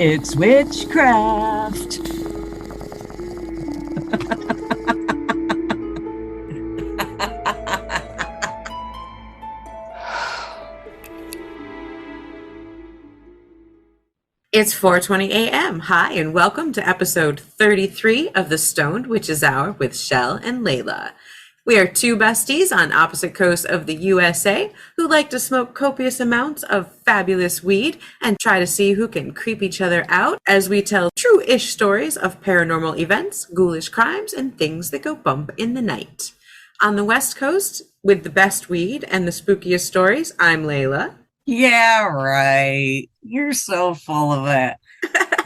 It's witchcraft. It's 4:20 a.m. Hi, and welcome to episode 33 of The Stoned Witches Hour with Chelle and Laylla. We are two besties on opposite coasts of the USA who like to smoke copious amounts of fabulous weed and try to see who can creep each other out as we tell true-ish stories of paranormal events, ghoulish crimes, and things that go bump in the night. On the West Coast, with the best weed and the spookiest stories, I'm Laylla. Yeah, right. You're so full of it.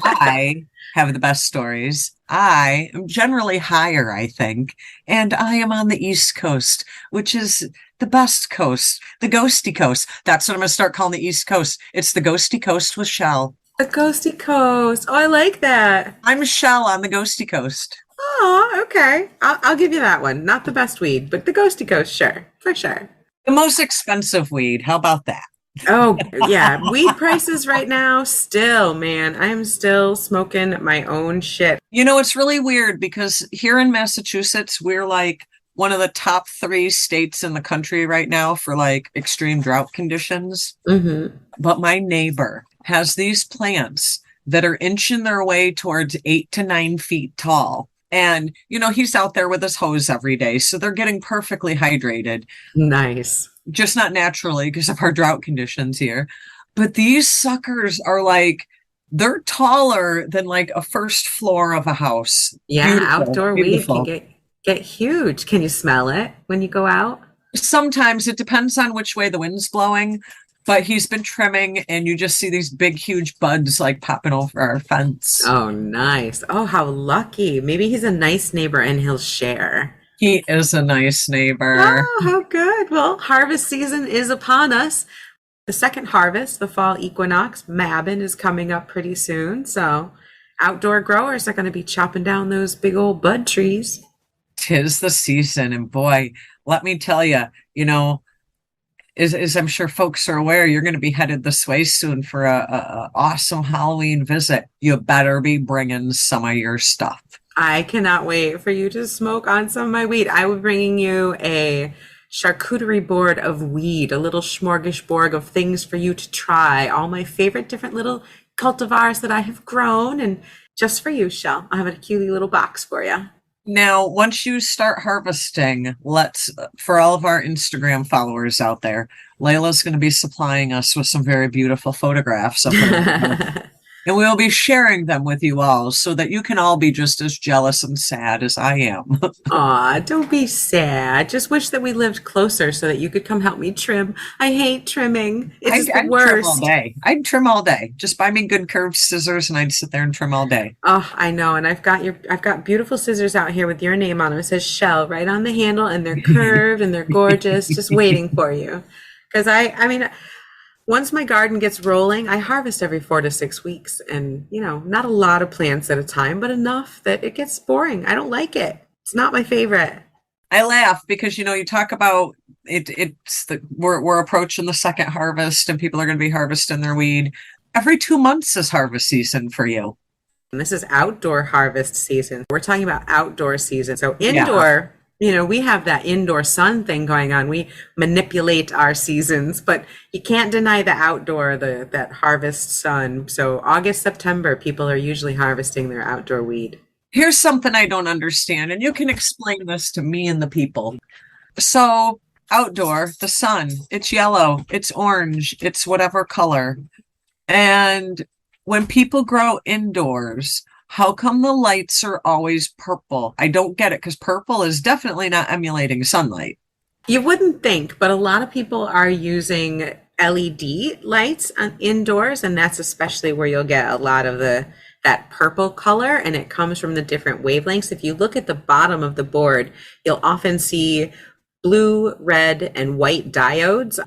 I have the best stories. I am generally higher, I think. And I am on the East Coast, which is the best coast, the ghosty coast. That's what I'm going to start calling the East Coast. It's the ghosty coast with Chelle. The Ghosty Coast. Oh, I like that. I'm Chelle on the ghosty coast. Oh, okay. I'll give you that one. Not the best weed, but the Ghosty Coast, sure. For sure. The most expensive weed. How about that? Oh, yeah. Weed prices right now, still, man. I'm still smoking my own shit. You know, it's really weird because here in Massachusetts, we're like one of the top 3 states in the country right now for like extreme drought conditions. Mm-hmm. But my neighbor has these plants that are inching their way towards 8 to 9 feet tall. And, you know, he's out there with his hose every day. So they're getting perfectly hydrated. Nice. Just not naturally because of our drought conditions here. But these suckers are like, they're taller than like a first floor of a house. Yeah, Beautiful, outdoor beautiful. weed can get huge. Can you smell it when you go out? Sometimes it depends on which way the wind's blowing. But he's been trimming and you just see these big, huge buds like popping over our fence. Oh, nice. Oh, how lucky. Maybe he's a nice neighbor and he'll share. He is a nice neighbor. Oh, how good. Well, harvest season is upon us. The second harvest, the fall equinox, Mabbin, is coming up pretty soon. So outdoor growers are going to be chopping down those big old bud trees. 'Tis the season. And boy, let me tell you, you know, as I'm sure folks are aware, you're going to be headed this way soon for a awesome Halloween visit. You better be bringing some of your stuff. I cannot wait for you to smoke on some of my weed. I will be bringing you a charcuterie board of weed, a little smorgasbord of things for you to try. All my favorite different little cultivars that I have grown, and just for you, Chelle. I have a cute little box for you. Now, once you start harvesting, for all of our Instagram followers out there, Layla's going to be supplying us with some very beautiful photographs of her. And we'll be sharing them with you all so that you can all be just as jealous and sad as I am. Aw, don't be sad. Just wish that we lived closer so that you could come help me trim. I hate trimming. It's the I'd worst. trim all day. I'd trim all day. Just buy me good curved scissors and I'd sit there and trim all day. Oh, I know. And I've got beautiful scissors out here with your name on them. It says Chelle right on the handle, and they're curved and they're gorgeous, just waiting for you. Because I mean, once my garden gets rolling, I harvest every 4 to 6 weeks, and not a lot of plants at a time, but enough that it gets boring. I don't like it. It's not my favorite. I laugh because you talk about it. We're approaching the second harvest, and people are going to be harvesting their weed. Every 2 months is harvest season for you. And this is outdoor harvest season. We're talking about outdoor season. So indoor. Yeah. We have that indoor sun thing going on. We manipulate our seasons, but you can't deny the outdoor, that harvest sun. So August, September, people are usually harvesting their outdoor weed. Here's something I don't understand, and you can explain this to me and the people. So outdoor, the sun, it's yellow, it's orange, it's whatever color. And when people grow indoors, how come the lights are always purple? I don't get it, because purple is definitely not emulating sunlight. You wouldn't think, but a lot of people are using LED lights indoors, and that's especially where you'll get a lot of that purple color, and it comes from the different wavelengths. If you look at the bottom of the board, you'll often see blue, red, and white diodes.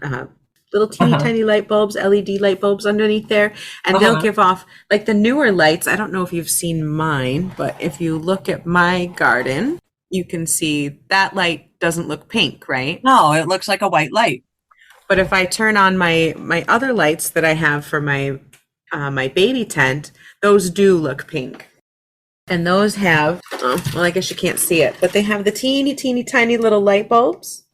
Little teeny tiny light bulbs, LED light bulbs underneath there, and they'll give off like the newer lights. I don't know if you've seen mine, but if you look at my garden, you can see that light doesn't look pink, right? No, it looks like a white light. But if I turn on my other lights that I have for my my baby tent, those do look pink. And those have, well, I guess you can't see it, but they have the teeny tiny little light bulbs.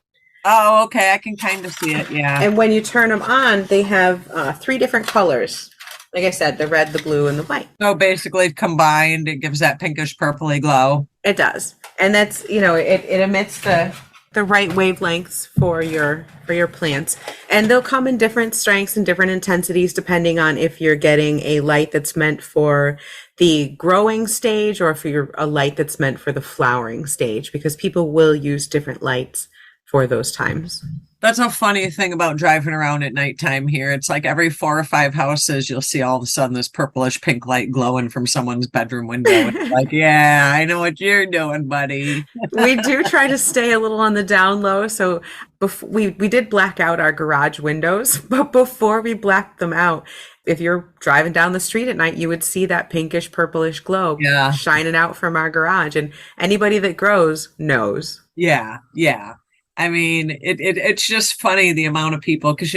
Oh, okay. I can kind of see it. Yeah. And when you turn them on, they have 3 different colors. Like I said, the red, the blue, and the white. So basically combined, it gives that pinkish purpley glow. It does. And that's, it emits the right wavelengths for your plants. And they'll come in different strengths and different intensities depending on if you're getting a light that's meant for the growing stage or if you're a light that's meant for the flowering stage, because people will use different lights for those times. That's a funny thing about driving around at nighttime here. It's like every 4 or 5 houses, you'll see all of a sudden this purplish pink light glowing from someone's bedroom window. It's like, yeah, I know what you're doing, buddy. We do try to stay a little on the down low. So we did black out our garage windows, but before we blacked them out, if you're driving down the street at night, you would see that pinkish purplish glow shining out from our garage. And anybody that grows knows. Yeah, yeah. I mean, it's just funny the amount of people, because,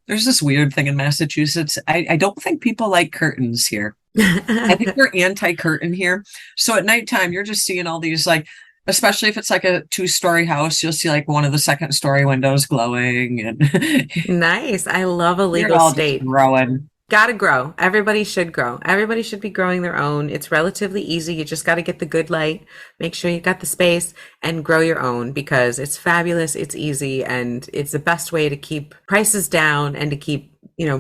there's this weird thing in Massachusetts. I don't think people like curtains here. I think we're anti-curtain here. So at nighttime, you're just seeing all these, like, especially if it's like a 2-story house, you'll see like one of the 2nd-story windows glowing. And nice. I love a legal state. Growing. Gotta grow. Everybody should grow. Everybody should be growing their own. It's relatively easy. You just got to get the good light, make sure you got the space, and grow your own, because it's fabulous, it's easy, and it's the best way to keep prices down and to keep,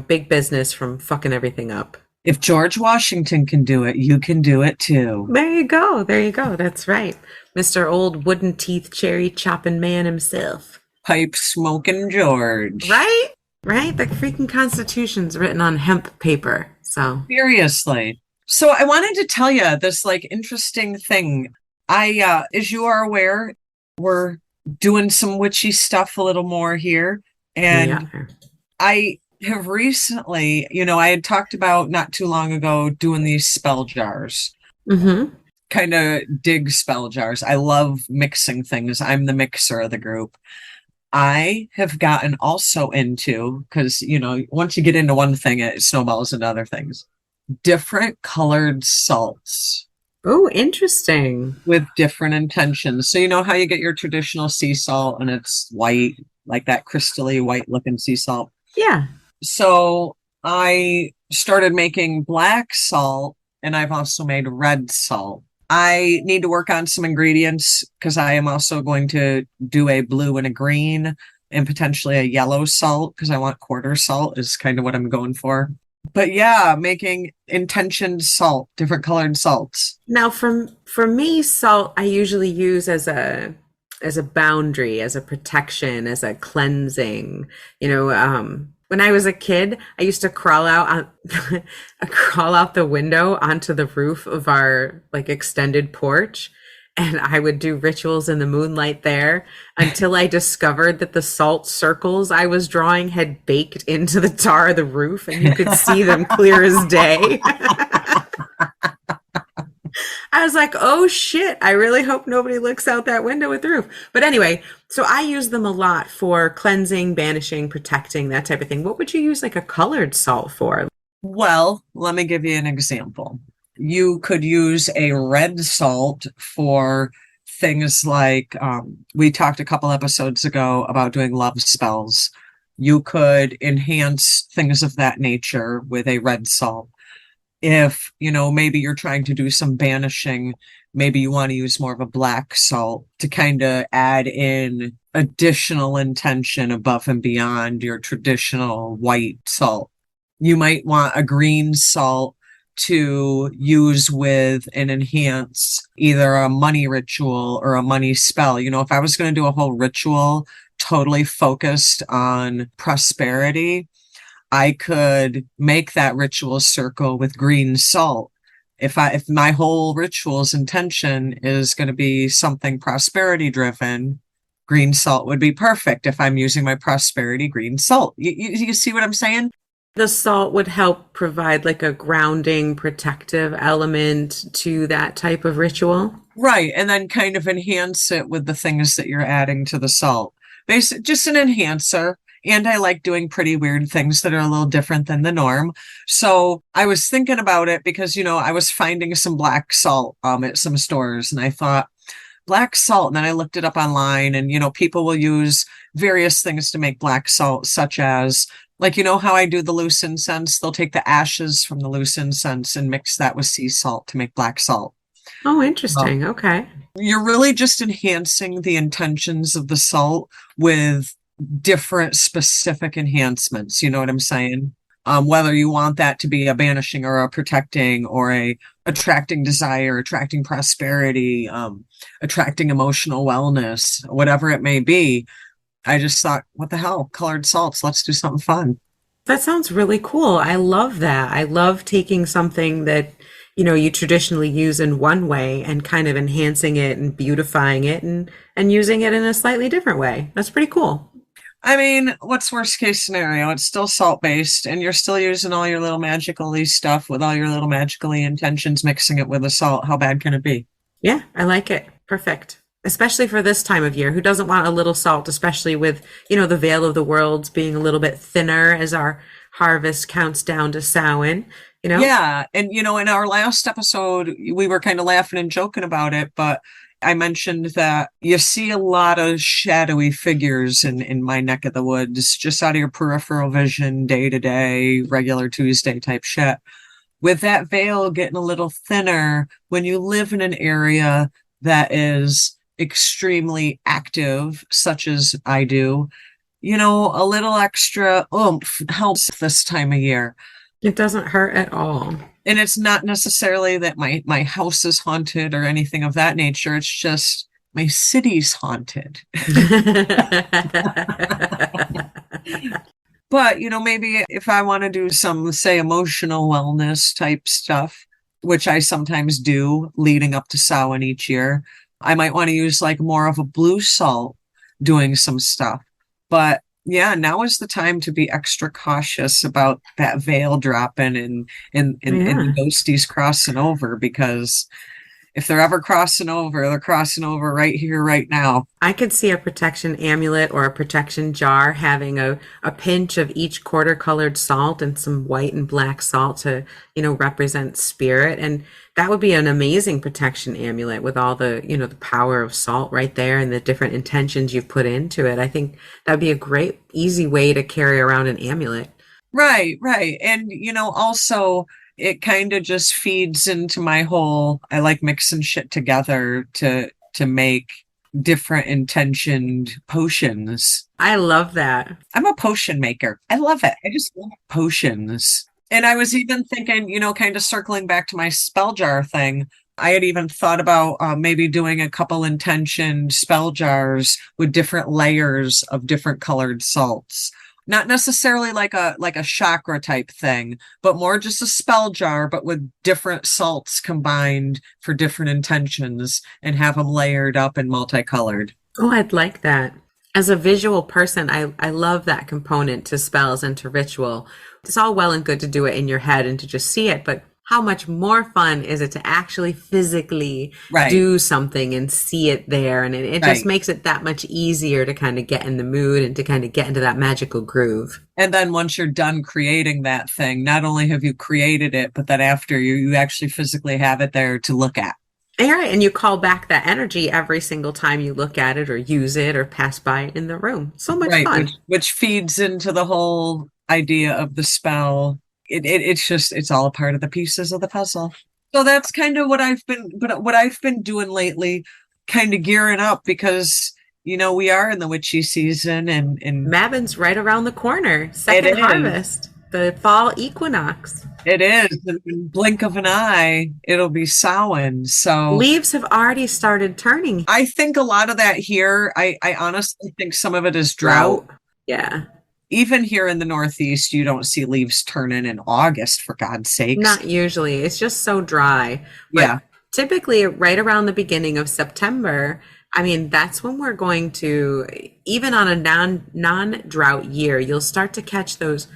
big business from fucking everything up. If George Washington can do it, you can do it too. There you go. There you go. That's right. Mr. Old Wooden Teeth Cherry Chopping Man himself. Pipe smoking George. Right? Right? The freaking Constitution's written on hemp paper. So seriously. So I wanted to tell you this like interesting thing. As you are aware, we're doing some witchy stuff a little more here. And I have recently, I had talked about not too long ago doing these spell jars. Mm-hmm. Kind of dig spell jars. I love mixing things. I'm the mixer of the group. I have gotten also into, because, once you get into one thing, it snowballs into other things. Different colored salts. Oh, interesting. With different intentions. So, how you get your traditional sea salt and it's white, like that crystally white looking sea salt? Yeah. So I started making black salt, and I've also made red salt. I need to work on some ingredients because I am also going to do a blue and a green and potentially a yellow salt, because I want quarter salt is kind of what I'm going for. But yeah, making intentioned salt, different colored salts. Now, for me, salt I usually use as a boundary, as a protection, as a cleansing. When I was a kid, I used to crawl out the window onto the roof of our extended porch, and I would do rituals in the moonlight there until I discovered that the salt circles I was drawing had baked into the tar of the roof, and you could see them clear as day. I was like, oh shit, I really hope nobody looks out that window with the roof. But anyway, so I use them a lot for cleansing, banishing, protecting, that type of thing. What would you use a colored salt for? Well, let me give you an example. You could use a red salt for things like, we talked a couple episodes ago about doing love spells. You could enhance things of that nature with a red salt. If, maybe you're trying to do some banishing, maybe you want to use more of a black salt to kind of add in additional intention above and beyond your traditional white salt. You might want a green salt to use with and enhance either a money ritual or a money spell. If I was going to do a whole ritual totally focused on prosperity, I could make that ritual circle with green salt. If my whole ritual's intention is going to be something prosperity driven, green salt would be perfect if I'm using my prosperity green salt. You see what I'm saying? The salt would help provide a grounding, protective element to that type of ritual. Right. And then kind of enhance it with the things that you're adding to the salt. Basically, just an enhancer. And I like doing pretty weird things that are a little different than the norm. So I was thinking about it because, I was finding some black salt at some stores, and I thought, black salt. And then I looked it up online, and, people will use various things to make black salt, such as, like, how I do the loose incense? They'll take the ashes from the loose incense and mix that with sea salt to make black salt. Oh, interesting. Okay. You're really just enhancing the intentions of the salt with different specific enhancements. You know what I'm saying? Whether you want that to be a banishing or a protecting or a attracting desire, attracting prosperity, attracting emotional wellness, whatever it may be. I just thought, what the hell? Colored salts. Let's do something fun. That sounds really cool. I love that. I love taking something that, you traditionally use in one way and kind of enhancing it and beautifying it and using it in a slightly different way. That's pretty cool. I mean, what's worst case scenario? It's still salt based, and you're still using all your little magical-y stuff with all your little magical-y intentions, mixing it with the salt. How bad can it be? Yeah, I like it. Perfect. Especially for this time of year. Who doesn't want a little salt, especially with, the veil of the worlds being a little bit thinner as our harvest counts down to Samhain, Yeah. And, in our last episode, we were kind of laughing and joking about it, but I mentioned that you see a lot of shadowy figures in my neck of the woods, just out of your peripheral vision, day to day, regular Tuesday type shit. With that veil getting a little thinner, when you live in an area that is extremely active, such as I do, a little extra oomph helps this time of year. It doesn't hurt at all. And it's not necessarily that my house is haunted or anything of that nature. It's just my city's haunted. But, maybe if I want to do some, say, emotional wellness type stuff, which I sometimes do leading up to Samhain each year, I might want to use like more of a blue salt doing some stuff. But yeah, now is the time to be extra cautious about that veil dropping and the ghosties crossing over, because if they're ever crossing over, they're crossing over right here, right now. I could see a protection amulet or a protection jar having a pinch of each quarter colored salt and some white and black salt to, represent spirit. And that would be an amazing protection amulet with all the, the power of salt right there and the different intentions you've put into it. I think that'd be a great, easy way to carry around an amulet. Right. And, also it kind of just feeds into my whole, I like mixing shit together to make different intentioned potions. I love that. I'm a potion maker. I love it. I just love potions. And I was even thinking, kind of circling back to my spell jar thing, I had even thought about maybe doing a couple intentioned spell jars with different layers of different colored salts. Not necessarily like a chakra type thing, but more just a spell jar, but with different salts combined for different intentions and have them layered up and multicolored. Oh, I'd like that. As a visual person, I love that component to spells and to ritual. It's all well and good to do it in your head and to just see it, but how much more fun is it to actually physically do something and see it there? And it just makes it that much easier to kind of get in the mood and to kind of get into that magical groove. And then once you're done creating that thing, not only have you created it, but then after you actually physically have it there to look at. All right, and you call back that energy every single time you look at it or use it or pass by it in the room. So much fun. Which feeds into the whole idea of the spell. It's all a part of the pieces of the puzzle. So that's kind of what I've been doing lately, kind of gearing up because, we are in the witchy season and Mabin's right around the corner. Second harvest, the fall equinox. It is. In the blink of an eye, it'll be Samhain. So leaves have already started turning. I think a lot of that here, I honestly think some of it is drought. Yeah. Even here in the Northeast, you don't see leaves turning in August, for God's sakes. Not usually. It's just so dry. But typically, right around the beginning of September, that's when we're going to, even on a non-drought year, you'll start to catch those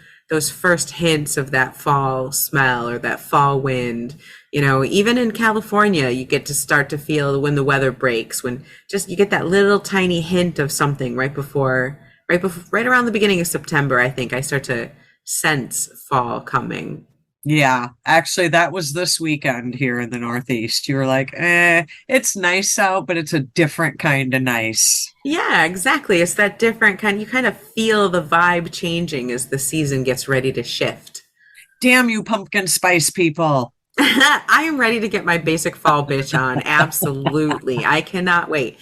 first hints of that fall smell or that fall wind. Even in California, you get to start to feel when the weather breaks, when just you get that little tiny hint of something right before right around the beginning of September, I think I start to sense fall coming. Yeah, actually, that was this weekend here in the Northeast. You were like, it's nice out, but it's a different kind of nice. Yeah, exactly. It's that different kind. You kind of feel the vibe changing as the season gets ready to shift. Damn you, pumpkin spice people. I am ready to get my basic fall bitch on. Absolutely. I cannot wait.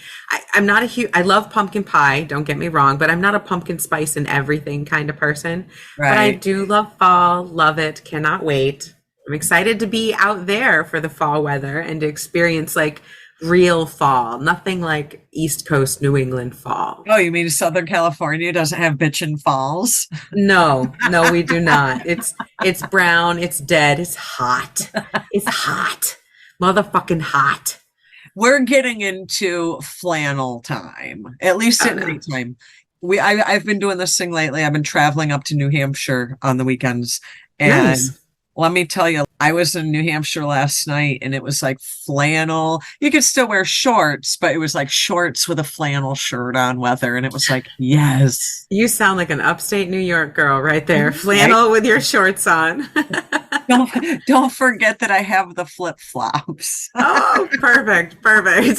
I'm not a huge, I love pumpkin pie, don't get me wrong, but I'm not a pumpkin spice and everything kind of person. But I Right. do love fall, love it, cannot wait. I'm excited to be out there for the fall weather and to experience like real fall, nothing like East Coast New England fall. Oh, you mean Southern California doesn't have bitchin' falls? No, no, we do not. It's brown, it's dead, it's hot. It's hot. Motherfucking hot. We're getting into flannel time, at least Oh at no. nighttime. I've been doing this thing lately. I've been traveling up to New Hampshire on the weekends, and Nice. let me tell you, I was in New Hampshire last night, and it was like flannel. You could still wear shorts, but it was like shorts with a flannel shirt on weather, and it was like, yes. You sound like an upstate New York girl right there. Right? Flannel with your shorts on. Don't forget that I have the flip flops. Oh, perfect, perfect.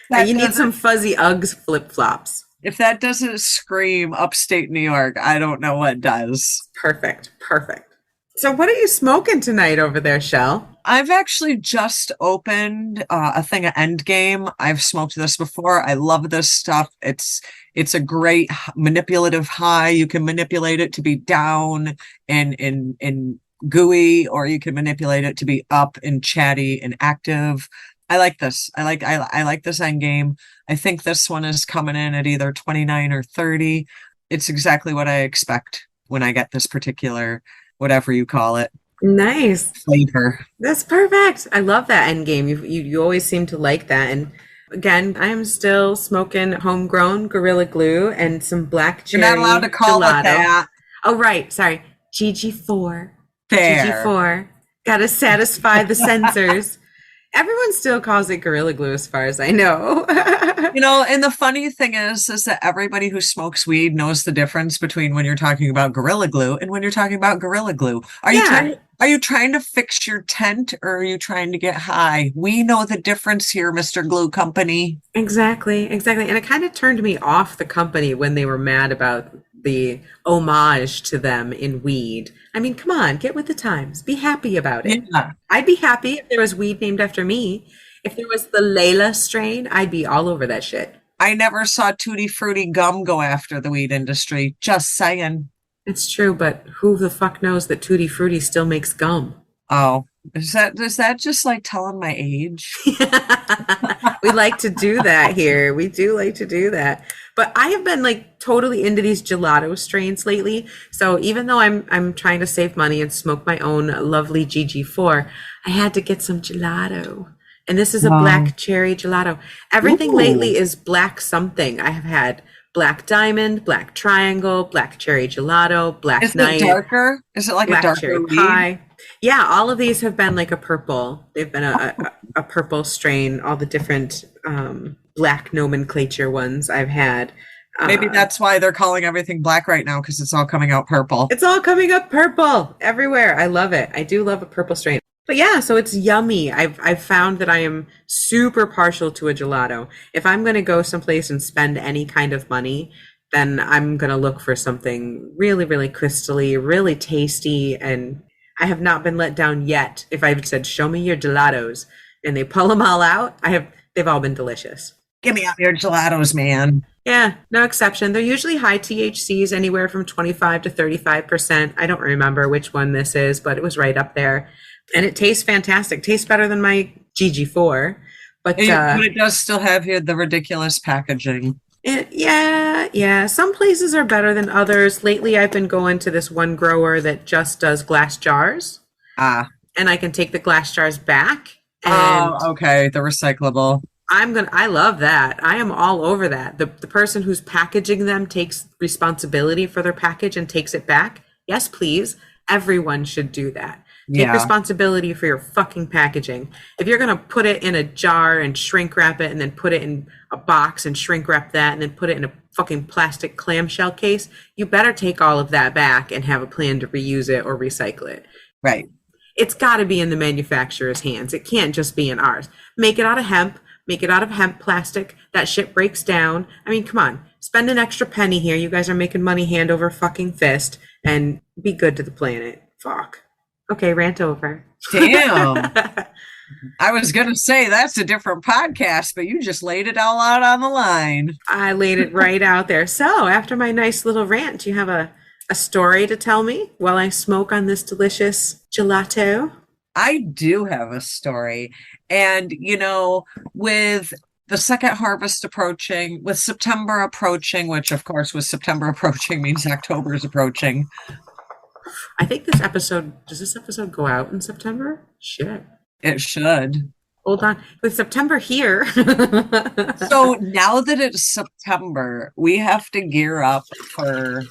That You need some doesn't, fuzzy Uggs flip flops. if that doesn't scream upstate New York, I don't know what does. Perfect, perfect. So, what are you smoking tonight over there, Chelle? I've actually just opened a thing of Endgame. I've smoked this before. I love this stuff. It's a great manipulative high. You can manipulate it to be down and gooey, or you can manipulate it to be up and chatty and active. I like this. I like this Endgame. I think this one is coming in at either 29 or 30. It's exactly what I expect when I get this particular, whatever you call it, Nice. flavor. That's perfect. I love that end game. You always seem to like that. And again, I am still smoking homegrown Gorilla Glue and some black You're cherry not allowed to call it gelato. that. Oh, right. Sorry. GG4. Fair. GG4. Got to satisfy the sensors. Everyone still calls it Gorilla Glue as far as I know. You know, and the funny thing is that everybody who smokes weed knows the difference between when you're talking about Gorilla Glue and when you're talking about Gorilla Glue. Yeah. Are you trying to fix your tent, or are you trying to get high? We know the difference here, Mr. Glue Company. Exactly, exactly. And it kind of turned me off the company when they were mad about the homage to them in weed. I mean, come on, get with the times. Be happy about it. Yeah. I'd be happy if there was weed named after me. If there was the Laylla strain, I'd be all over that shit. I never saw Tutti Frutti gum go after the weed industry. Just saying. It's true, but who the fuck knows that Tutti Frutti still makes gum? Oh, is that just like telling my age? We like to do that here. We do like to do that. But I have been like totally into these gelato strains lately. So even though I'm trying to save money and smoke my own lovely GG4, I had to get some gelato. And this is a Wow. black cherry gelato. Everything Ooh. lately is black something. I have had black diamond, black triangle, black cherry gelato, black Is night, it darker? Is it like a black darker cherry weed? pie. Yeah, all of these have been like a purple. They've been a purple strain. All the different black nomenclature ones I've had. Maybe Uh, that's why they're calling everything black right now, because it's all coming out purple. It's all coming up purple everywhere. I love it. I do love a purple strain. But yeah, so it's yummy. I've found that I am super partial to a gelato. If I'm going to go someplace and spend any kind of money, then I'm going to look for something really, really crystally, really tasty. And I have not been let down yet. If I've said, show me your gelatos, and they pull them all out, they've all been delicious. Give me up your gelatos, man. Yeah, no exception. They're usually high THCs, anywhere from 25 to 35%. I don't remember which one this is, but it was right up there. And it tastes fantastic. Tastes better than my GG4. But But it does still have here the ridiculous packaging. yeah. Some places are better than others. Lately, I've been going to this one grower that just does glass jars. Ah. And I can take the glass jars back. And Oh, okay. The recyclable. I love that. I am all over that. The person who's packaging them takes responsibility for their package and takes it back. Yes, please. Everyone should do that. Take Yeah. responsibility for your fucking packaging. If you're going to put it in a jar and shrink wrap it and then put it in a box and shrink wrap that and then put it in a fucking plastic clamshell case, you better take all of that back and have a plan to reuse it or recycle it. Right. It's got to be in the manufacturer's hands. It can't just be in ours. Make it out of hemp. Make it out of hemp plastic. That shit breaks down. I mean, come on. Spend an extra penny here. You guys are making money hand over fucking fist. And be good to the planet. Fuck. Okay, rant over. Damn. I was going to say that's a different podcast, but you just laid it all out on the line. I laid it right out there. So after my nice little rant, do you have a story to tell me while I smoke on this delicious gelato? I do have a story. And, you know, with the second harvest approaching, with September approaching, which of course with September approaching means October is approaching. I think does this episode go out in September? Shit. It should. Hold on. With September here. So now that it's September, we have to gear up for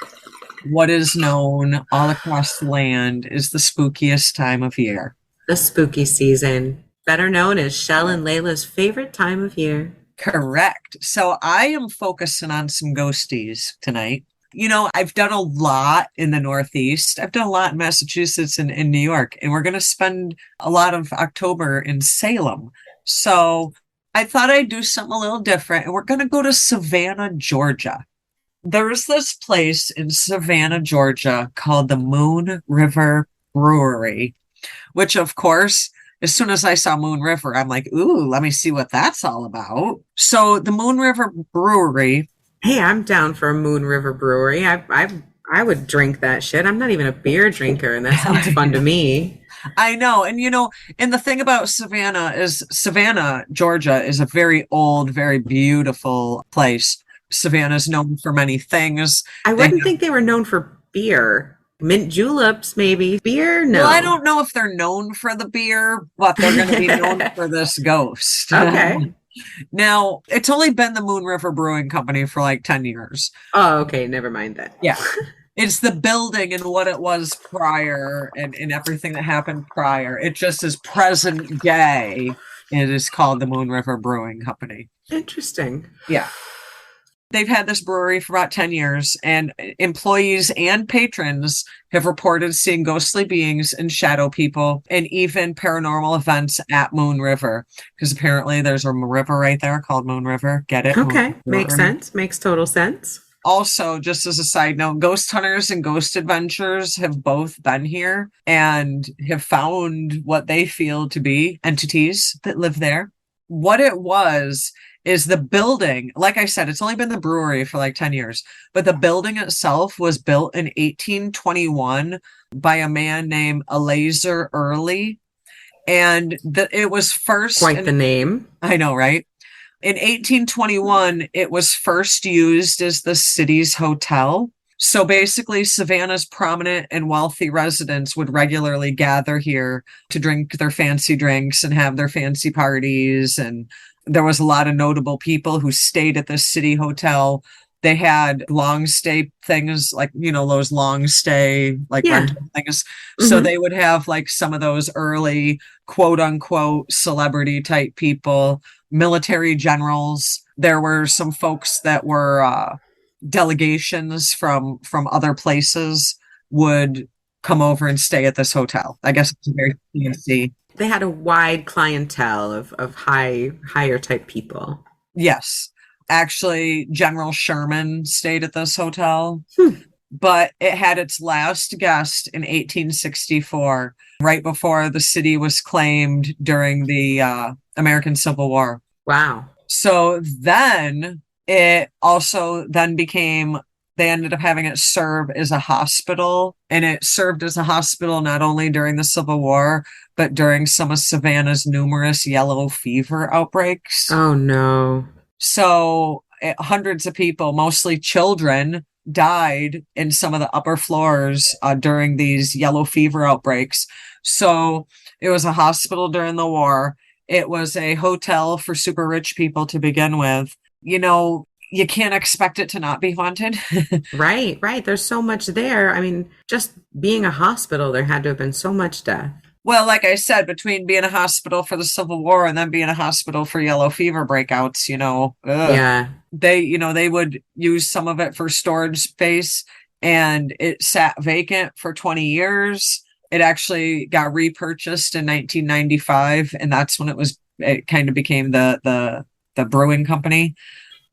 what is known all across the land is the spookiest time of year. The spooky season, better known as Chelle and Layla's favorite time of year. Correct. So I am focusing on some ghosties tonight. You know, I've done a lot in the Northeast. I've done a lot in Massachusetts and in New York, and we're going to spend a lot of October in Salem. So I thought I'd do something a little different, and we're going to go to Savannah, Georgia. There's this place in Savannah, Georgia called the Moon River Brewery, which of course, as soon as I saw Moon River, I'm like, ooh, let me see what that's all about. So the Moon River Brewery. Hey, I'm down for a Moon River Brewery. I would drink that shit. I'm not even a beer drinker, and that sounds fun to me. I know. And, you know, and the thing about Savannah is Savannah, Georgia is a very old, very beautiful place. Savannah is known for many things. I wouldn't think they were known for beer. Mint juleps, maybe. Beer? No. Well, I don't know if they're known for the beer, but they're going to be known for this ghost. Okay. Now, it's only been the Moon River Brewing Company for like 10 years. Oh, okay. Never mind that. Yeah. It's the building and what it was prior and everything that happened prior. It just is present day. It is called the Moon River Brewing Company. Interesting. Yeah. They've had this brewery for about 10 years, and employees and patrons have reported seeing ghostly beings and shadow people and even paranormal events at Moon River, because apparently there's a river right there called Moon River. Get it? Okay. Makes sense. Makes total sense. Also, just as a side note, ghost hunters and ghost adventurers have both been here and have found what they feel to be entities that live there. What it was is the building, like I said, it's only been the brewery for like 10 years, but the building itself was built in 1821 by a man named Laylla Early. And it was first... Quite the name. I know, right? In 1821, it was first used as the city's hotel. So basically, Savannah's prominent and wealthy residents would regularly gather here to drink their fancy drinks and have their fancy parties. And there was a lot of notable people who stayed at the city hotel. They had long stay things like, you know, those long stay, like rental things. Mm-hmm. So they would have like some of those early quote unquote celebrity type people, military generals. There were some folks that were delegations from other places would come over and stay at this hotel. I guess it's very fancy. They had a wide clientele of higher type people. Yes. Actually, General Sherman stayed at this hotel, but it had its last guest in 1864, right before the city was claimed during the American Civil War. Wow. So then it also then became, they ended up having it serve as a hospital, and it served as a hospital not only during the Civil War, but during some of Savannah's numerous yellow fever outbreaks. Oh, no. So hundreds of people, mostly children, died in some of the upper floors during these yellow fever outbreaks. So it was a hospital during the war. It was a hotel for super rich people to begin with. You know, you can't expect it to not be haunted. Right. There's so much there. I mean, just being a hospital, there had to have been so much death. Well, like I said, between being a hospital for the Civil War and then being a hospital for yellow fever breakouts, Yeah. they would use some of it for storage space, and it sat vacant for 20 years. It actually got repurchased in 1995, and that's when it kind of became the brewing company.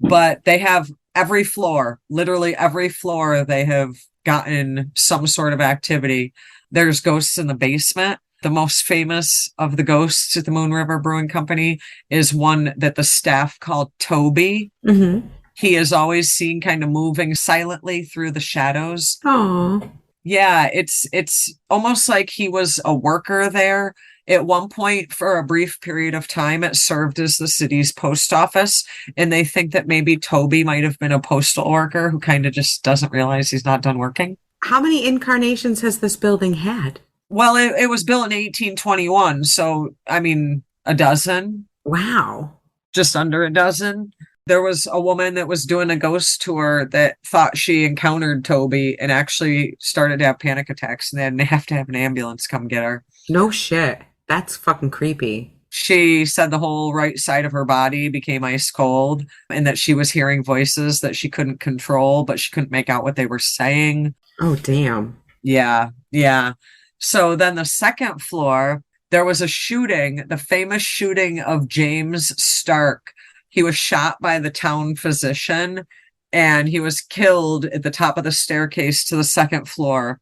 But they have every floor, literally every floor, they have gotten some sort of activity. There's ghosts in the basement. The most famous of the ghosts at the Moon River Brewing Company is one that the staff called Toby. Mm-hmm. He is always seen kind of moving silently through the shadows. Oh. Yeah, it's almost like he was a worker there. At one point, for a brief period of time, it served as the city's post office, and they think that maybe Toby might have been a postal worker who kind of just doesn't realize he's not done working. How many incarnations has this building had? Well, it was built in 1821, so I mean, a dozen, Wow. just under a dozen. There was a woman that was doing a ghost tour that thought she encountered Toby and actually started to have panic attacks, and then they have to have an ambulance come get her. No shit. That's fucking creepy. She said the whole right side of her body became ice cold, and that she was hearing voices that she couldn't control, but she couldn't make out what they were saying. Oh, damn. Yeah, yeah. So then the second floor, there was a shooting, the famous shooting of James Stark. He was shot by the town physician, and he was killed at the top of the staircase to the second floor.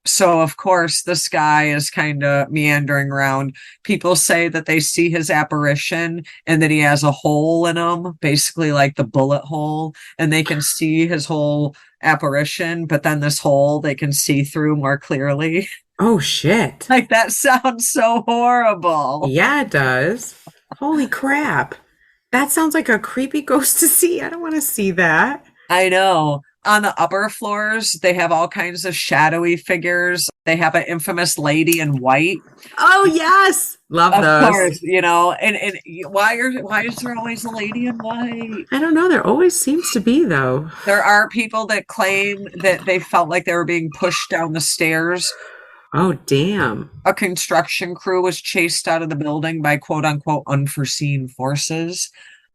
So, of course, this guy is kind of meandering around. People say that they see his apparition and that he has a hole in him, basically like the bullet hole, and they can see his whole apparition, but then this hole they can see through more clearly. Oh, shit. Like, that sounds so horrible. Yeah, it does. Holy crap. That sounds like a creepy ghost to see. I don't want to see that. I know. On the upper floors, they have all kinds of shadowy figures. They have an infamous lady in white. Oh, yes. Love Of those. course, and why is there always a lady in white? I don't know. There always seems to be, though. There are people that claim that they felt like they were being pushed down the stairs. Oh, damn. A construction crew was chased out of the building by quote unquote unforeseen forces.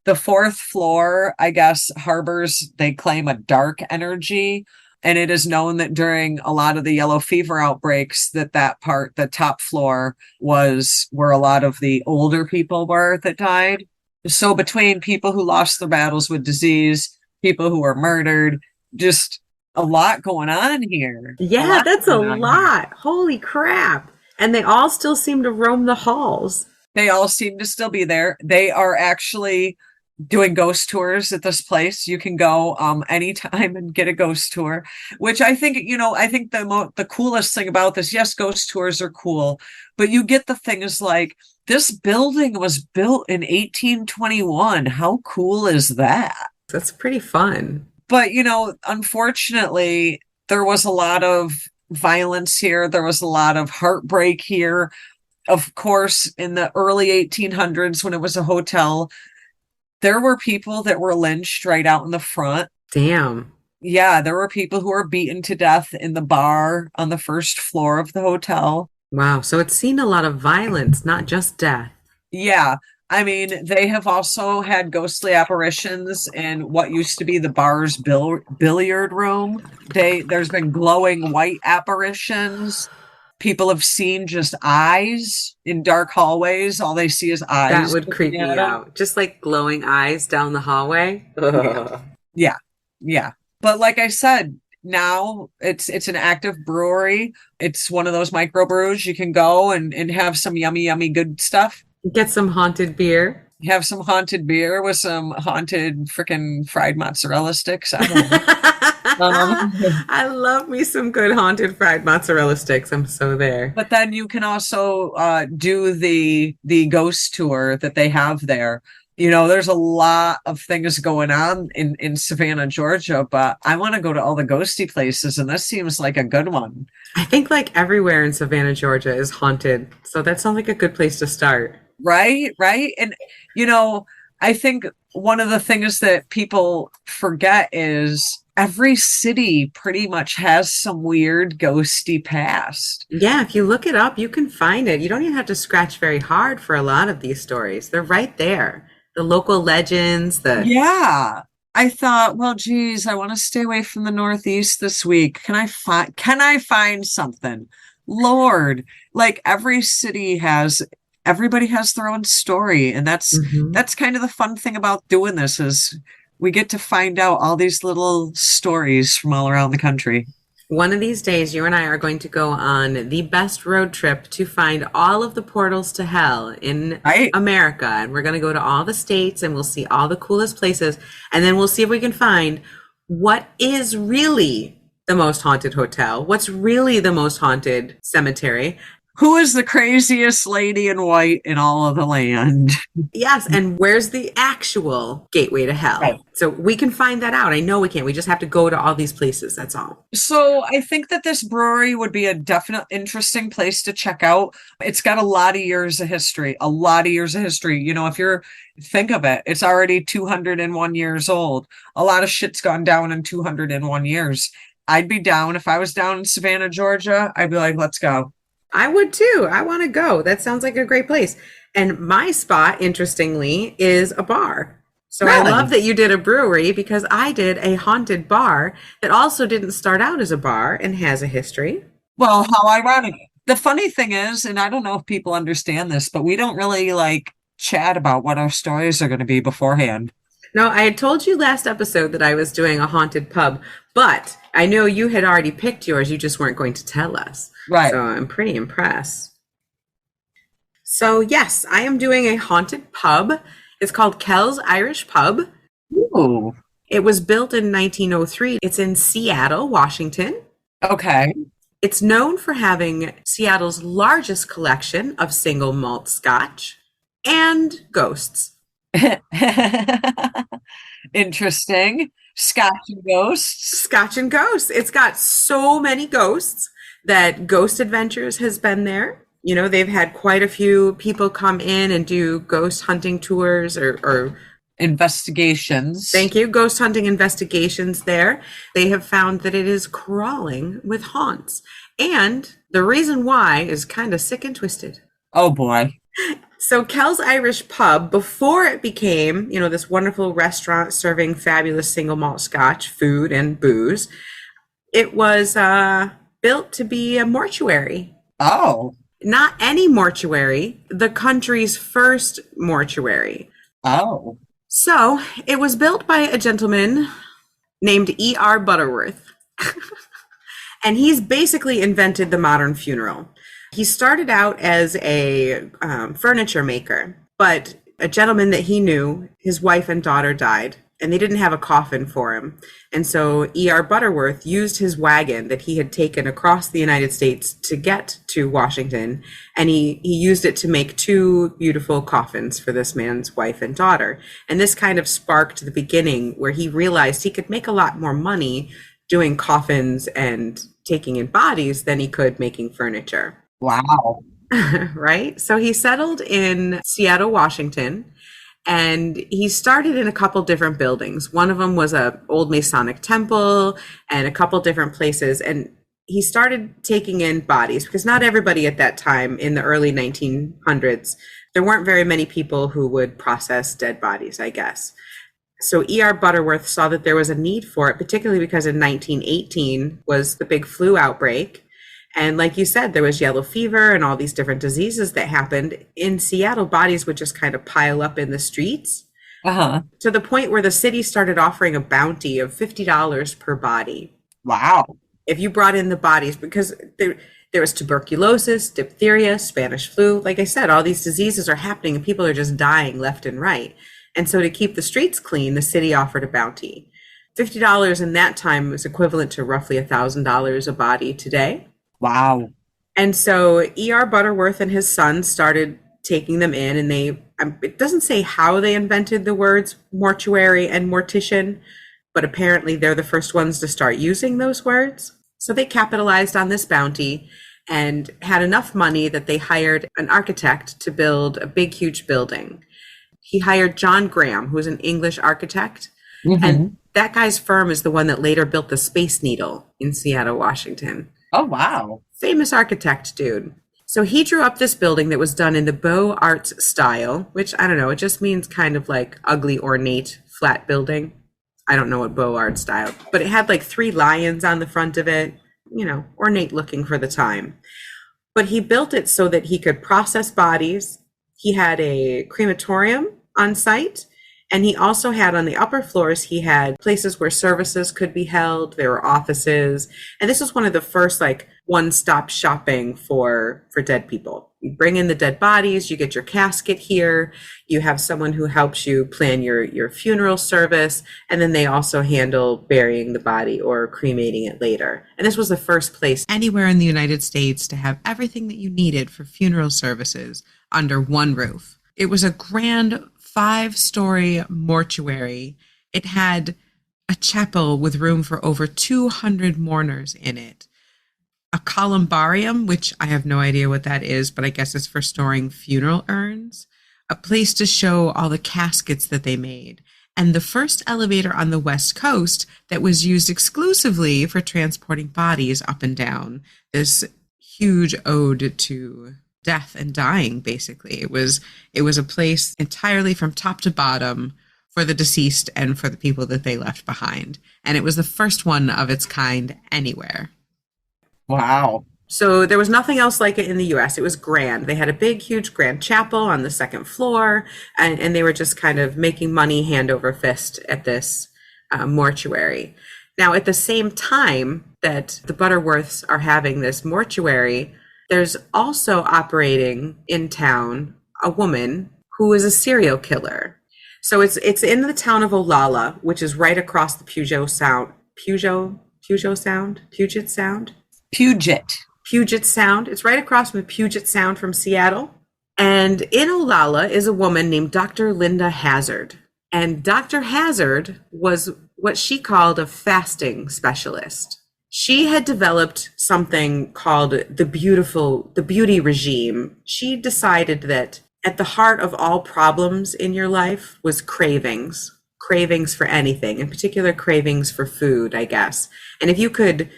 The fourth floor, I guess, harbors, they claim, a dark energy. And it is known that during a lot of the yellow fever outbreaks, that part, the top floor, was where a lot of the older people were that died. So between people who lost their battles with disease, people who were murdered, just a lot going on here. Yeah, that's a lot. Holy crap. And they all still seem to roam the halls. They all seem to still be there. They are actually doing ghost tours at this place. You can go anytime and get a ghost tour, which I think, I think the coolest thing about this, yes, ghost tours are cool, but you get the things like, this building was built in 1821. How cool is that? That's pretty fun. But, unfortunately, there was a lot of violence here. There was a lot of heartbreak here. Of course, in the early 1800s, when it was a hotel, there were people that were lynched right out in the front. Damn. Yeah, there were people who were beaten to death in the bar on the first floor of the hotel. Wow. So it's seen a lot of violence, not just death. Yeah. I mean, they have also had ghostly apparitions in what used to be the bar's billiard room. There's been glowing white apparitions. People have seen just eyes in dark hallways. All they see is eyes. That would creep me out. Just like glowing eyes down the hallway. Yeah. But like I said, now it's an active brewery. It's one of those microbrews. You can go and have some yummy good stuff. Get some haunted beer. Have some haunted beer with some haunted freaking fried mozzarella sticks. I don't know. I love me some good haunted fried mozzarella sticks. I'm so there. But then you can also do the ghost tour that they have there. There's a lot of things going on in Savannah, Georgia, but I want to go to all the ghosty places, and this seems like a good one. I think like everywhere in Savannah, Georgia is haunted. So that sounds like a good place to start. Right. And, I think one of the things that people forget is every city pretty much has some weird ghosty past. Yeah, if you look it up, you can find it. You don't even have to scratch very hard for a lot of these stories. They're right there. The local legends, the Yeah. I thought, well, geez, I want to stay away from the Northeast this week. Can I find something? Lord, like everybody has their own story. And Mhm. that's kind of the fun thing about doing this is we get to find out all these little stories from all around the country. One of these days, you and I are going to go on the best road trip to find all of the portals to hell in Right? America. And we're going to go to all the states and we'll see all the coolest places. And then we'll see if we can find what is really the most haunted hotel, what's really the most haunted cemetery. Who is the craziest lady in white in all of the land? Yes, and where's the actual gateway to Right. hell? So we can find that out. I know we can. We just have to go to all these places. That's all. So I think that this brewery would be a definite interesting place to check out. It's got a lot of years of history, a lot of years of history. You know, if you're think of it, it's already 201 years old. A lot of shit's gone down in 201 years. I'd be down if I was down in Savannah, Georgia. I'd be like, let's go. I would too. I want to go. That sounds like a great place. And my spot, interestingly, is a bar. So I love Really? that you did a brewery because I did a haunted bar that also didn't start out as a bar and has a history. Well, how ironic. The funny thing is, and I don't know if people understand this, but we don't really like chat about what our stories are going to be beforehand. No, I had told you last episode that I was doing a haunted pub, but I know you had already picked yours. You just weren't going to tell us. Right. So I'm pretty impressed. So, yes, I am doing a haunted pub. It's called Kell's Irish Pub. Ooh. It was built in 1903. It's in Seattle, Washington. Okay. It's known for having Seattle's largest collection of single malt scotch and ghosts. Interesting. Scotch and ghosts. Scotch and ghosts. It's got so many ghosts that Ghost Adventures has been there. You know, they've had quite a few people come in and do ghost hunting tours or Investigations. thank you, ghost hunting investigations there. They have found that it is crawling with haunts. And the reason why is kind of sick and twisted. Oh boy. So Kell's Irish Pub, before it became, you know, this wonderful restaurant serving fabulous single malt scotch, food, and booze, it was built to be a mortuary. Oh. Not any mortuary, the country's first mortuary. Oh. So it was built by a gentleman named E.R. Butterworth. And he's basically invented the modern funeral. He started out as a furniture maker, but a gentleman that he knew, his wife and daughter died, and they didn't have a coffin for him. And so E.R. Butterworth used his wagon that he had taken across the United States to get to Washington, and he used it to make two beautiful coffins for this man's wife and daughter. And this kind of sparked the beginning where he realized he could make a lot more money doing coffins and taking in bodies than he could making furniture. Wow. Right? So he settled in Seattle, Washington, and he started in a couple different buildings. One of them was a old Masonic temple and a couple different places. And he started taking in bodies because not everybody at that time in the early 1900s, there weren't very many people who would process dead bodies, I guess. So E.R. Butterworth saw that there was a need for it, particularly because in 1918 was the big flu outbreak. And like you said, there was yellow fever and all these different diseases that happened. In Seattle, bodies would just kind of pile up in the streets Uh-huh. to the point where the city started offering a bounty of $50 per body Wow. if you brought in the bodies, because there was tuberculosis, diphtheria, Spanish flu. Like I said, all these diseases are happening and people are just dying left and right. And so to keep the streets clean, the city offered a bounty. $50 in that time was equivalent to roughly $1,000 a body today. Wow. And so E.R. Butterworth and his son started taking them in, and it doesn't say how they invented the words mortuary and mortician, but apparently they're the first ones to start using those words. So they capitalized on this bounty and had enough money that they hired an architect to build a big, huge building. He hired John Graham, who was an English architect, Hmm. And that guy's firm is the one that later built the Space Needle in Seattle, Washington. Oh, wow. Famous architect dude. So he drew up this building that was done in the Beaux Arts style, which I don't know, it just means kind of like ugly, ornate, flat building. I don't know what Beaux Arts style, but it had like 3 lions on the front of it, ornate looking for the time. But he built it so that he could process bodies. He had a crematorium on site. And he also had on the upper floors, he had places where services could be held. There were offices. And this was one of the first like one-stop shopping for dead people. You bring in the dead bodies, you get your casket here, you have someone who helps you plan your funeral service, and then they also handle burying the body or cremating it later. And this was the first place anywhere in the United States to have everything that you needed for funeral services under one roof. It was a grand 5-story mortuary. It had a chapel with room for over 200 mourners in it. A columbarium, which I have no idea what that is, but I guess it's for storing funeral urns. A place to show all the caskets that they made. And the first elevator on the West Coast that was used exclusively for transporting bodies up and down. This huge ode to death and dying, basically. It was a place entirely from top to bottom for the deceased and for the people that they left behind. And it was the first one of its kind anywhere. Wow. So there was nothing else like it in the US. It was grand. They had a big, huge grand chapel on the second floor, and they were just kind of making money hand over fist at this mortuary. Now, at the same time that the Butterworths are having this mortuary, there's also operating in town a woman who is a serial killer. So it's in the town of Olalla, which is right across the Puget Sound. Puget Sound. It's right across from the Puget Sound from Seattle. And in Olalla is a woman named Dr. Linda Hazard. And Dr. Hazard was what she called a fasting specialist. She had developed something called the beauty regime. She decided that at the heart of all problems in your life was cravings for anything, in particular cravings for food, I guess. And if you could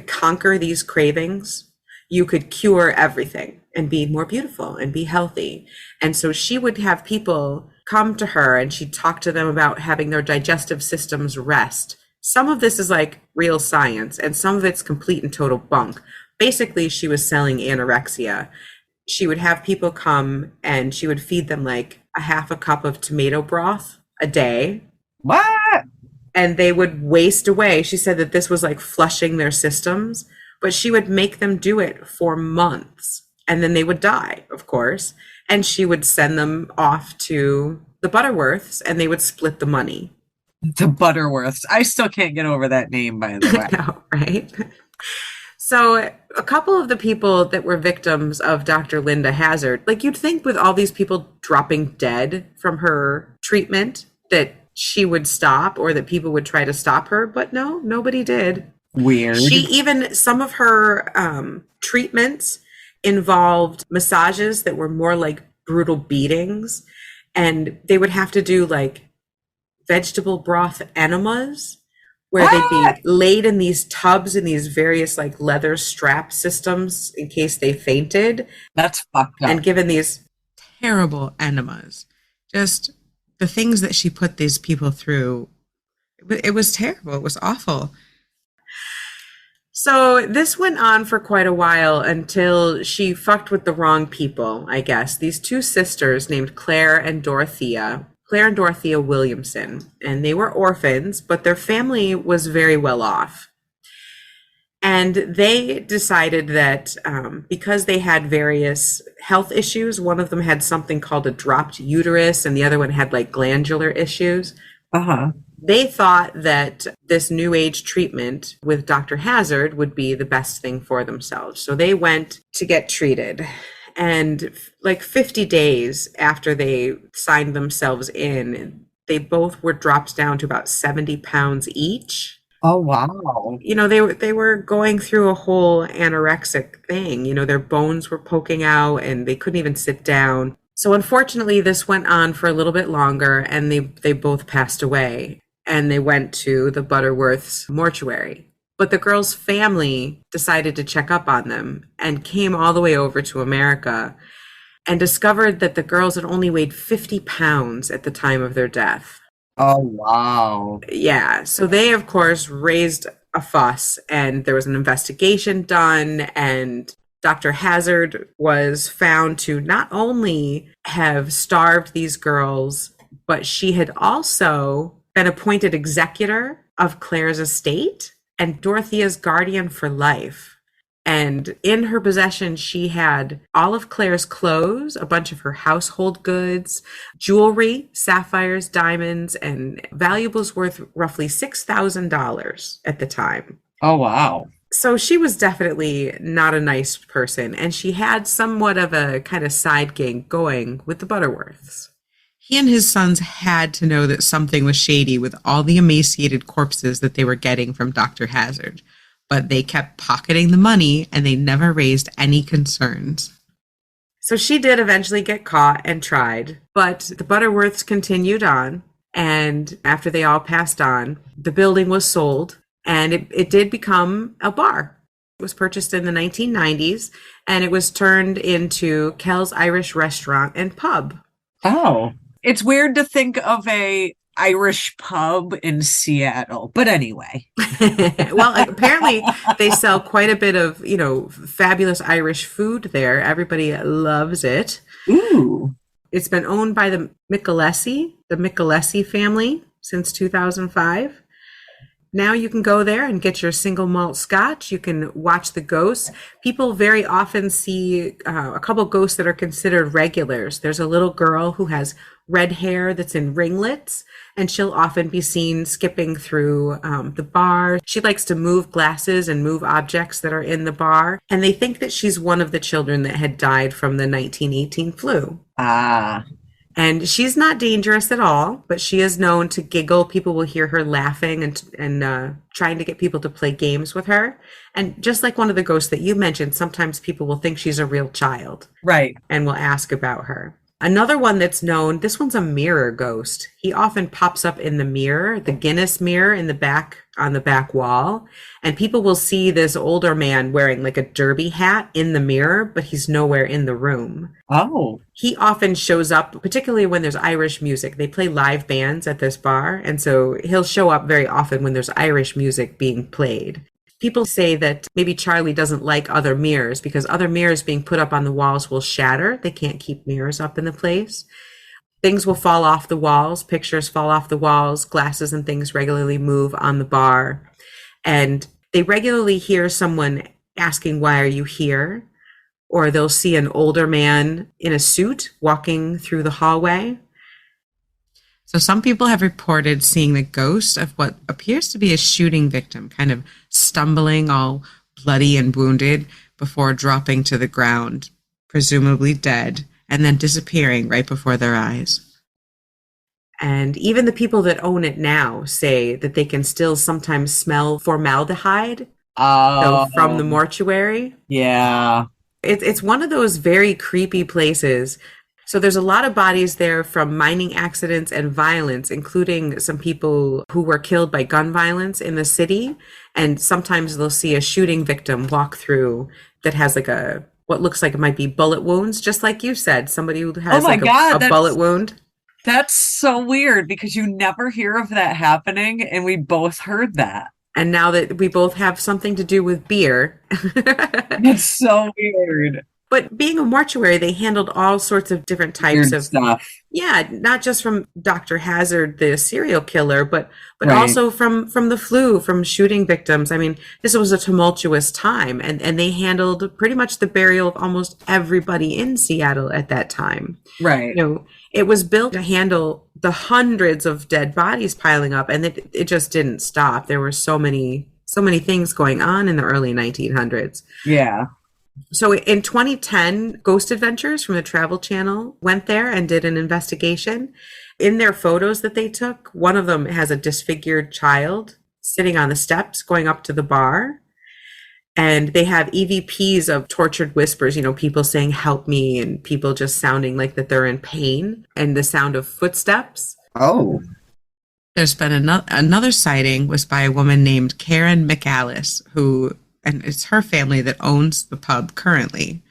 conquer these cravings, you could cure everything and be more beautiful and be healthy. And so she would have people come to her and she'd talk to them about having their digestive systems rest. Some of this is like real science and some of it's complete and total bunk. Basically, she was selling anorexia. She would have people come and she would feed them like a half a cup of tomato broth a day. What? And they would waste away. She said that this was like flushing their systems, but she would make them do it for months. And then they would die, of course. And she would send them off to the Butterworths and they would split the money. The Butterworths. I still can't get over that name, by the way. No, right? So a couple of the people that were victims of Dr. Linda Hazard, like you'd think with all these people dropping dead from her treatment that she would stop or that people would try to stop her, but no, nobody did. Weird. Some of her treatments involved massages that were more like brutal beatings, and they would have to do like vegetable broth enemas where they'd be laid in these tubs in these various like leather strap systems in case they fainted. That's fucked up. And given these terrible enemas. Just the things that she put these people through, it was terrible. It was awful. So this went on for quite a while until she fucked with the wrong people, I guess. These 2 sisters named Claire and Dorothea Williamson, and they were orphans, but their family was very well off. And they decided that because they had various health issues, one of them had something called a dropped uterus and the other one had like glandular issues. They thought that this new age treatment with Dr. Hazard would be the best thing for themselves. So they went to get treated. And like 50 days after they signed themselves in, they both were dropped down to about 70 pounds each. Oh, wow. They were going through a whole anorexic thing. Their bones were poking out and they couldn't even sit down. So unfortunately, this went on for a little bit longer and they both passed away. and they went to the Butterworth's mortuary. But the girls' family decided to check up on them and came all the way over to America and discovered that the girls had only weighed 50 pounds at the time of their death. Oh, wow. Yeah, so they, of course, raised a fuss, and there was an investigation done, and Dr. Hazard was found to not only have starved these girls, but she had also been appointed executor of Claire's estate and Dorothea's guardian for life. And in her possession, she had all of Claire's clothes, a bunch of her household goods, jewelry, sapphires, diamonds, and valuables worth roughly $6,000 at the time. Oh, wow. So she was definitely not a nice person, and she had somewhat of a kind of side gig going with the Butterworths. He and his sons had to know that something was shady with all the emaciated corpses that they were getting from Dr. Hazard, but they kept pocketing the money and they never raised any concerns. So she did eventually get caught and tried, but the Butterworths continued on, and after they all passed on, the building was sold, and it did become a bar. It was purchased in the 1990s, and it was turned into Kell's Irish Restaurant and Pub. Oh, it's weird to think of a Irish pub in Seattle, but anyway. Well, apparently they sell quite a bit of, fabulous Irish food there. Everybody loves it. Ooh. It's been owned by the Michelesi family since 2005. Now you can go there and get your single malt scotch. You can watch the ghosts. People very often see a couple ghosts that are considered regulars. There's a little girl who has red hair that's in ringlets, and she'll often be seen skipping through the bar. She likes to move glasses and move objects that are in the bar, and they think that she's one of the children that had died from the 1918 flu. Ah. And she's not dangerous at all, but she is known to giggle. People will hear her laughing and trying to get people to play games with her. And just like one of the ghosts that you mentioned, sometimes people will think she's a real child. Right. And will ask about her. Another one that's known, this one's a mirror ghost. He often pops up in the mirror, the Guinness mirror in the back, on the back wall. And people will see this older man wearing like a derby hat in the mirror, but he's nowhere in the room. Oh. He often shows up, particularly when there's Irish music. They play live bands at this bar. And so he'll show up very often when there's Irish music being played. People say that maybe Charlie doesn't like other mirrors because other mirrors being put up on the walls will shatter. They can't keep mirrors up in the place. Things will fall off the walls, pictures fall off the walls, glasses and things regularly move on the bar. And they regularly hear someone asking, "Why are you here?" Or they'll see an older man in a suit walking through the hallway. So some people have reported seeing the ghost of what appears to be a shooting victim, kind of stumbling all bloody and wounded before dropping to the ground, presumably dead, and then disappearing right before their eyes. And even the people that own it now say that they can still sometimes smell formaldehyde from the mortuary. Yeah. It's one of those very creepy places. So there's a lot of bodies there from mining accidents and violence, including some people who were killed by gun violence in the city. And sometimes they'll see a shooting victim walk through that has like what looks like it might be bullet wounds, just like you said, somebody who has a bullet wound. That's so weird because you never hear of that happening, and we both heard that. And now that we both have something to do with beer. It's so weird. But being a mortuary, they handled all sorts of different types of stuff. Yeah, not just from Dr. Hazard, the serial killer, but Right. also from the flu, from shooting victims. I mean, this was a tumultuous time, and they handled pretty much the burial of almost everybody in Seattle at that time. Right. It was built to handle the hundreds of dead bodies piling up, and it just didn't stop. There were so many things going on in the early 1900s. Yeah. So in 2010, Ghost Adventures from the Travel Channel went there and did an investigation. In their photos that they took, one of them has a disfigured child sitting on the steps going up to the bar. And they have EVPs of tortured whispers, people saying, "Help me," and people just sounding like that they're in pain, and the sound of footsteps. Oh. There's been another sighting was by a woman named Karen McAllis, and it's her family that owns the pub currently.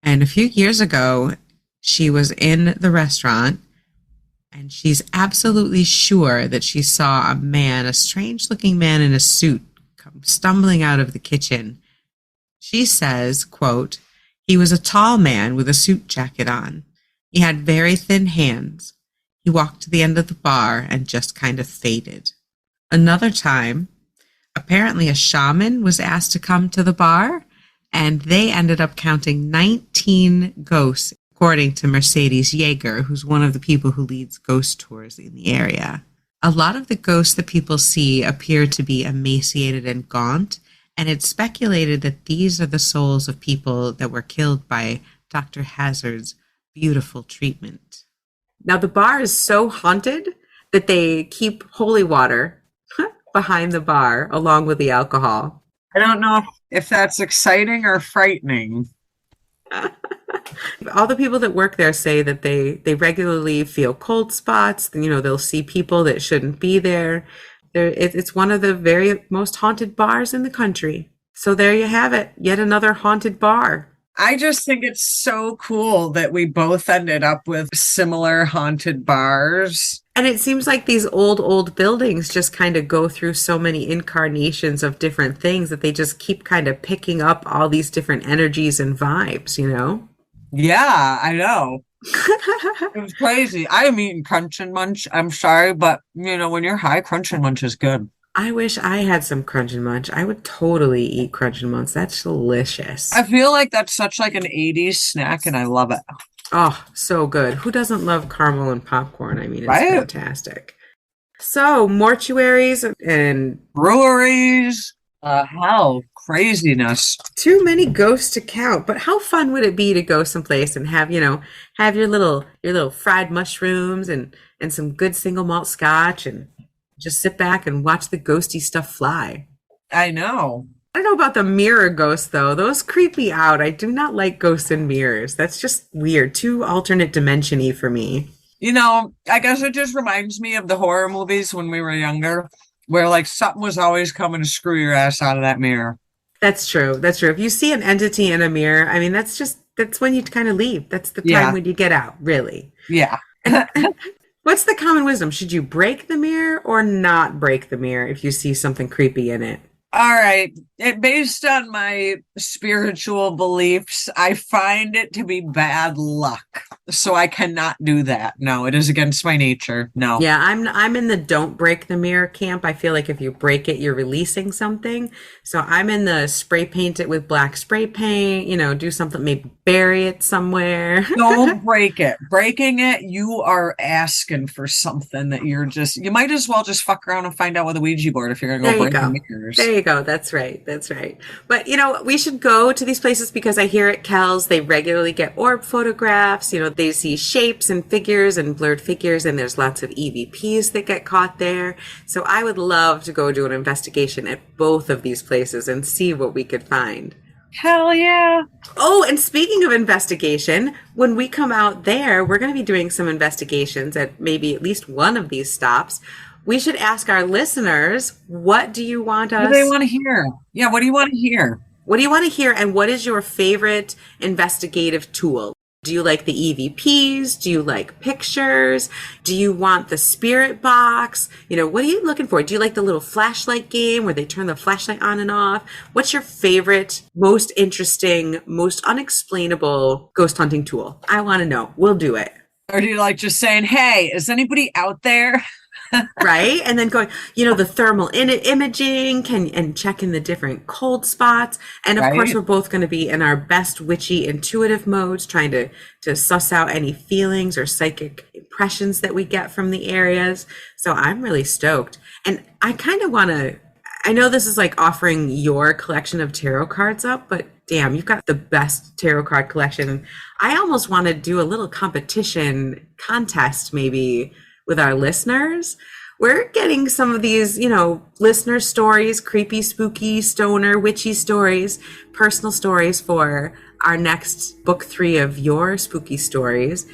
And a few years ago, she was in the restaurant and she's absolutely sure that she saw a strange looking man in a suit come stumbling out of the kitchen. She says, quote, "He was a tall man with a suit jacket on. He had very thin hands. He walked to the end of the bar and just kind of faded." Another time, apparently a shaman was asked to come to the bar, and they ended up counting 19 ghosts, according to Mercedes Yeager, who's one of the people who leads ghost tours in the area. A lot of the ghosts that people see appear to be emaciated and gaunt, and it's speculated that these are the souls of people that were killed by Dr. Hazard's beautiful treatment. Now, the bar is so haunted that they keep holy water behind the bar along with the alcohol. I don't know if that's exciting or frightening. All the people that work there say that they regularly feel cold spots. They'll see people that shouldn't be there. It's one of the very most haunted bars in the country. So there you have it. Yet another haunted bar. I just think it's so cool that we both ended up with similar haunted bars. And it seems like these old buildings just kind of go through so many incarnations of different things that they just keep kind of picking up all these different energies and vibes, Yeah, I know. It was crazy. I am eating Crunch and Munch. I'm sorry, but when you're high, Crunch and Munch is good. I wish I had some Crunch and Munch. I would totally eat Crunch and Munch. That's delicious. I feel like that's such like an 80s snack and I love it. Oh, so good. Who doesn't love caramel and popcorn? I mean, it's right? Fantastic. So, mortuaries and breweries, hell, craziness. Too many ghosts to count. But how fun would it be to go someplace and have your little fried mushrooms and some good single malt scotch and just sit back and watch the ghosty stuff fly. I know. I don't know about the mirror ghosts, though. Those creep me out. I do not like ghosts in mirrors. That's just weird. Too alternate dimension-y for me. I guess it just reminds me of the horror movies when we were younger, where like something was always coming to screw your ass out of that mirror. That's true. That's true. If you see an entity in a mirror, I mean, that's when you kind of leave. That's the time when you get out, really. Yeah. What's the common wisdom? Should you break the mirror or not break the mirror if you see something creepy in it? All right. Based on my spiritual beliefs, I find it to be bad luck. So I cannot do that. No, it is against my nature. No. Yeah, I'm in the don't break the mirror camp. I feel like if you break it, you're releasing something. So I'm in the spray paint it with black spray paint, do something, maybe bury it somewhere. Don't break it. Breaking it, you are asking for something that you might as well just fuck around and find out with a Ouija board if you're going to go break the mirrors. There you go. That's right. But, we should go to these places because I hear at Kell's, they regularly get orb photographs. They see shapes and figures and blurred figures, and there's lots of EVPs that get caught there. So I would love to go do an investigation at both of these places and see what we could find. Hell yeah. Oh, and speaking of investigation, when we come out there, we're going to be doing some investigations at maybe at least one of these stops. We should ask our listeners, what do you want us? What do they want to hear? Yeah, what do you want to hear? What do you want to hear, and what is your favorite investigative tool? Do you like the EVPs? Do you like pictures? Do you want the spirit box? What are you looking for? Do you like the little flashlight game where they turn the flashlight on and off? What's your favorite, most interesting, most unexplainable ghost hunting tool? I want to know. We'll do it. Or do you like just saying, hey, is anybody out there? Right? And then going, the thermal imaging and checking the different cold spots. And of course, we're both going to be in our best witchy intuitive modes, trying to suss out any feelings or psychic impressions that we get from the areas. So I'm really stoked. And I kind of want to, I know this is like offering your collection of tarot cards up, but damn, you've got the best tarot card collection. I almost want to do a little competition contest maybe with our listeners. We're getting some of these, listener stories, creepy, spooky, stoner, witchy stories, personal stories for our next book 3 of your spooky stories.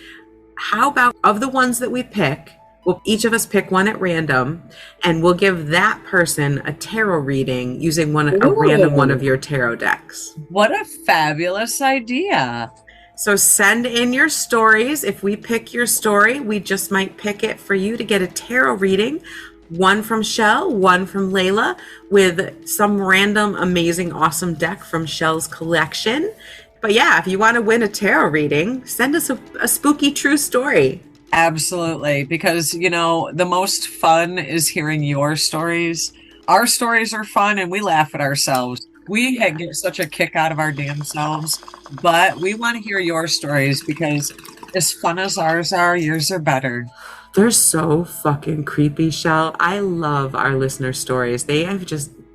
How about, of the ones that we pick, We'll each of us pick one at random, and we'll give that person a tarot reading using a random one of your tarot decks. What a fabulous idea. So send in your stories. If we pick your story, we just might pick it for you to get a tarot reading. One from Chelle, one from Laylla, with some random, amazing, awesome deck from Chelle's collection. But yeah, if you want to win a tarot reading, send us a spooky true story. Absolutely. Because, the most fun is hearing your stories. Our stories are fun and we laugh at ourselves. We get such a kick out of our damn selves, but we want to hear your stories because as fun as ours are, yours are better. They're so fucking creepy, Chelle. I love our listener stories.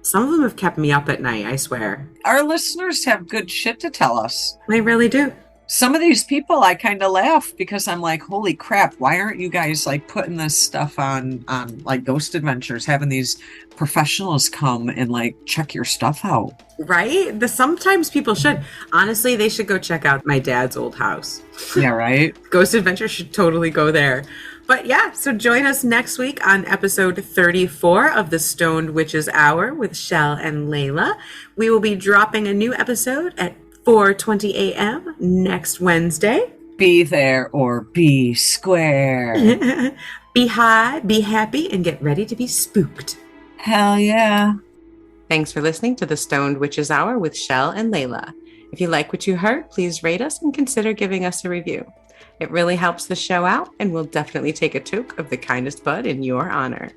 Some of them have kept me up at night, I swear. Our listeners have good shit to tell us. They really do. Some of these people, I kind of laugh because I'm like, holy crap, why aren't you guys like putting this stuff on like Ghost Adventures, having these professionals come and like check your stuff out? Right? Sometimes people should. Honestly, they should go check out my dad's old house. Yeah, right? Ghost Adventures should totally go there. But yeah, so join us next week on episode 34 of the Stoned Witches Hour with Chelle and Laylla. We will be dropping a new episode at 4:20 a.m. next Wednesday. Be there or be square. Be high, be happy, and get ready to be spooked. Hell yeah. Thanks for listening to the Stoned Witches Hour with Chelle and Laylla. If you like what you heard, please rate us and consider giving us a review. It really helps the show out, and we'll definitely take a toke of the kindest bud in your honor.